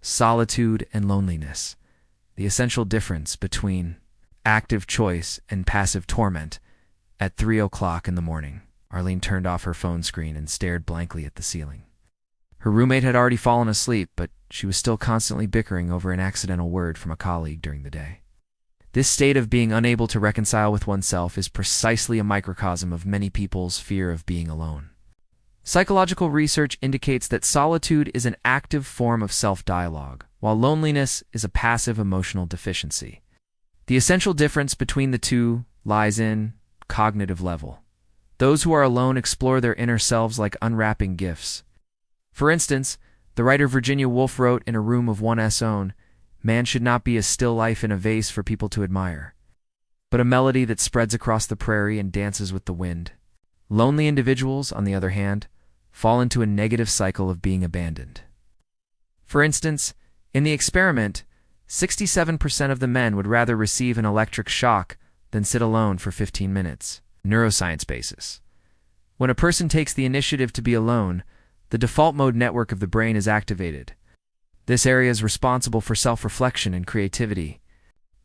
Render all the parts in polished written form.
Solitude and loneliness. The essential difference between active choice and passive torment. At 3 o'clock in the morning, Arlene turned off her phone screen and stared blankly at the ceiling. Her roommate had already fallen asleep, but she was still constantly bickering over an accidental word from a colleague during the day. This state of being unable to reconcile with oneself is precisely a microcosm of many people's fear of being alone. Psychological research indicates that solitude is an active form of self-dialogue, while loneliness is a passive emotional deficiency. The essential difference between the two lies in cognitive level. Those who are alone explore their inner selves like unwrapping gifts. For instance, the writer Virginia Woolf wrote in A Room of One's Own, "Man should not be a still life in a vase for people to admire, but a melody that spreads across the prairie and dances with the wind." Lonely individuals, on the other hand, fall into a negative cycle of being abandoned. For instance, in the experiment, 67% of the men would rather receive an electric shock than sit alone for 15 minutes. Neuroscience basis. When a person takes the initiative to be alone, the default mode network of the brain is activated. This area is responsible for self-reflection and creativity.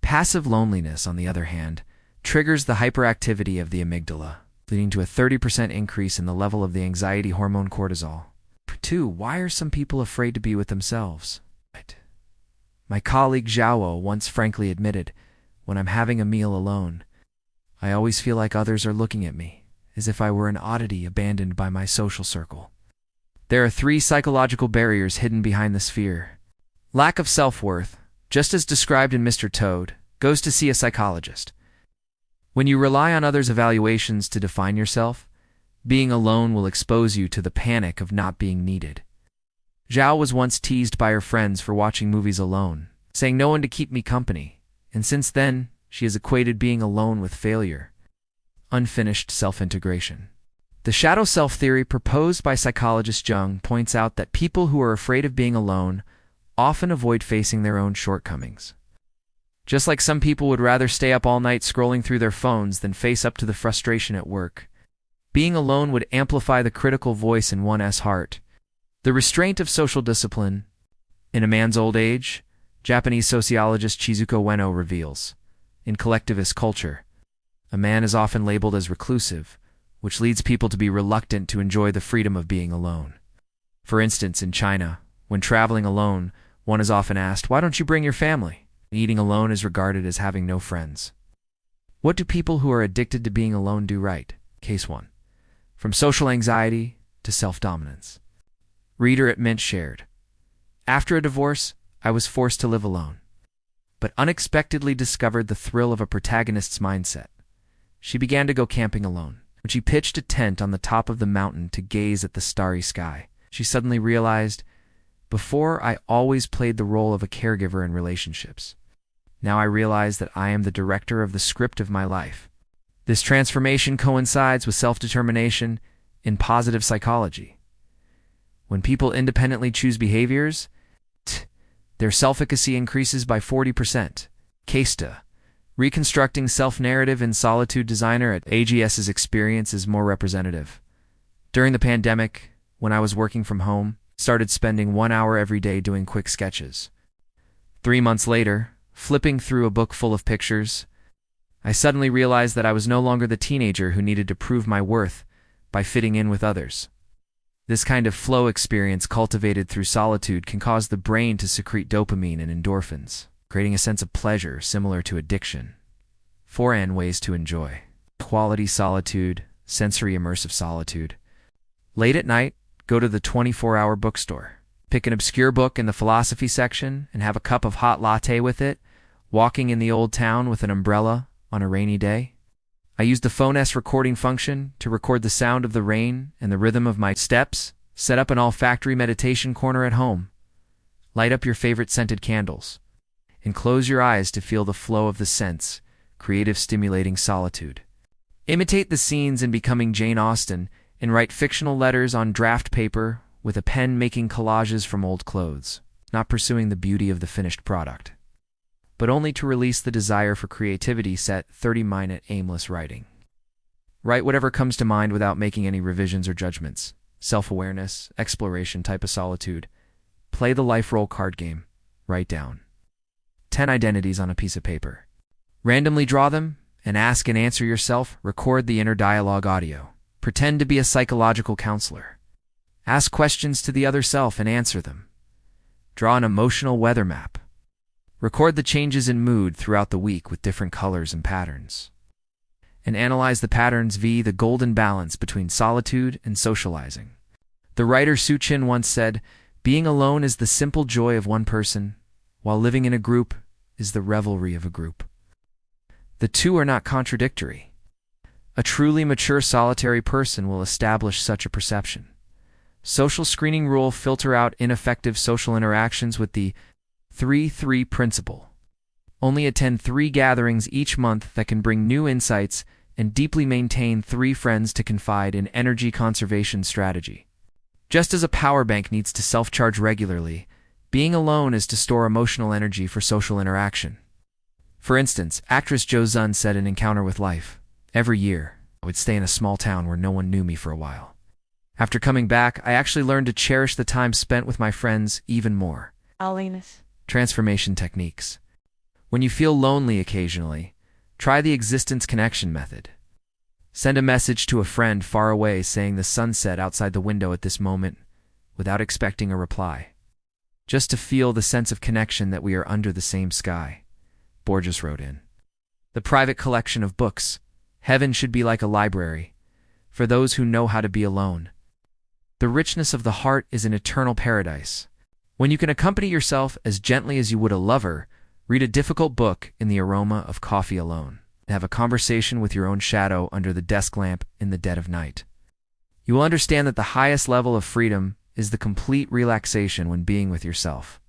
Passive loneliness, on the other hand, triggers the hyperactivity of the amygdala, leading to a 30% increase in the level of the anxiety hormone cortisol. 2. Why are some people afraid to be with themselves? My colleague Zhao once frankly admitted, "When I'm having a meal alone, I always feel like others are looking at me, as if I were an oddity abandoned by my social circle." There are 3 psychological barriers hidden behind this fear. Lack of self-worth, just as described in Mr. Toad, goes to see a psychologist. When you rely on others' evaluations to define yourself, being alone will expose you to the panic of not being needed. Zhao was once teased by her friends for watching movies alone, saying no one to keep me company, and since then, she has equated being alone with failure. Unfinished self-integration. The shadow self theory proposed by psychologist Jung points out that people who are afraid of being alone often avoid facing their own shortcomings. Just like some people would rather stay up all night scrolling through their phones than face up to the frustration at work, being alone would amplify the critical voice in one's heart. The restraint of social discipline. In A Man's Old Age, Japanese sociologist Chizuko Ueno reveals, in collectivist culture, a man is often labeled as reclusive, which leads people to be reluctant to enjoy the freedom of being alone. For instance, in China, when traveling alone, one is often asked, "Why don't you bring your family?" Eating alone is regarded as having no friends. What do people who are addicted to being alone do right? Case 1. From social anxiety to self-dominance. Reader at Mint shared, "After a divorce, I was forced to live alone, but unexpectedly discovered the thrill of a protagonist's mindset. She began to go camping alone. When she pitched a tent on the top of the mountain to gaze at the starry sky, she suddenly realized, before I always played the role of a caregiver in relationships. Now I realize that I am the director of the script of my life." This transformation coincides with self-determination in positive psychology. When people independently choose behaviors, their self-efficacy increases by 40%. Casta. Reconstructing self-narrative in solitude designer at AGS's experience is more representative. During the pandemic, when I was working from home, started spending 1 hour every day doing quick sketches. 3 months later, flipping through a book full of pictures, I suddenly realized that I was no longer the teenager who needed to prove my worth by fitting in with others. This kind of flow experience cultivated through solitude can cause the brain to secrete dopamine and endorphins, creating a sense of pleasure similar to addiction. 4 ways to enjoy. Quality solitude, sensory immersive solitude. Late at night, go to the 24-hour bookstore. Pick an obscure book in the philosophy section and have a cup of hot latte with it, walking in the old town with an umbrella on a rainy day. I use the phone's recording function to record the sound of the rain and the rhythm of my steps. Set up an olfactory meditation corner at home. Light up your favorite scented candles, and close your eyes to feel the flow of the scents, creative stimulating solitude. Imitate the scenes in Becoming Jane Austen and write fictional letters on draft paper with a pen, making collages from old clothes, not pursuing the beauty of the finished product, but only to release the desire for creativity. Set 30-minute aimless writing. Write whatever comes to mind without making any revisions or judgments. Self-awareness, exploration type of solitude. Play the life role card game. Write down 10 identities on a piece of paper. Randomly draw them and ask and answer yourself. Record the inner dialogue audio. Pretend to be a psychological counselor. Ask questions to the other self and answer them. Draw an emotional weather map. Record the changes in mood throughout the week with different colors and patterns. And analyze the patterns via the golden balance between solitude and socializing. The writer Su Chin once said, "Being alone is the simple joy of one person, while living in a group is the revelry of a group." The two are not contradictory. A truly mature solitary person will establish such a perception. Social screening rule: filter out ineffective social interactions with the 3-3 principle. Only attend 3 gatherings each month that can bring new insights, and deeply maintain 3 friends to confide in. Energy conservation strategy. Just as a power bank needs to self-charge regularly, being alone is to store emotional energy for social interaction. For instance, actress Jo Zun said in Encounter with Life, "Every year, I would stay in a small town where no one knew me for a while. After coming back, I actually learned to cherish the time spent with my friends even more." Alinus. Transformation techniques. When you feel lonely occasionally, try the existence connection method. Send a message to a friend far away saying the sun set outside the window at this moment without expecting a reply. Just to feel the sense of connection that we are under the same sky. Borges wrote in. The private collection of books. Heaven should be like a library for those who know how to be alone. The richness of the heart is an eternal paradise. When you can accompany yourself as gently as you would a lover, read a difficult book in the aroma of coffee alone. Have a conversation with your own shadow under the desk lamp in the dead of night. You will understand that the highest level of freedom is the complete relaxation when being with yourself.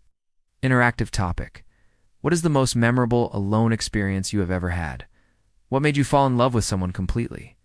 Interactive topic. What is the most memorable alone experience you have ever had? What made you fall in love with someone completely?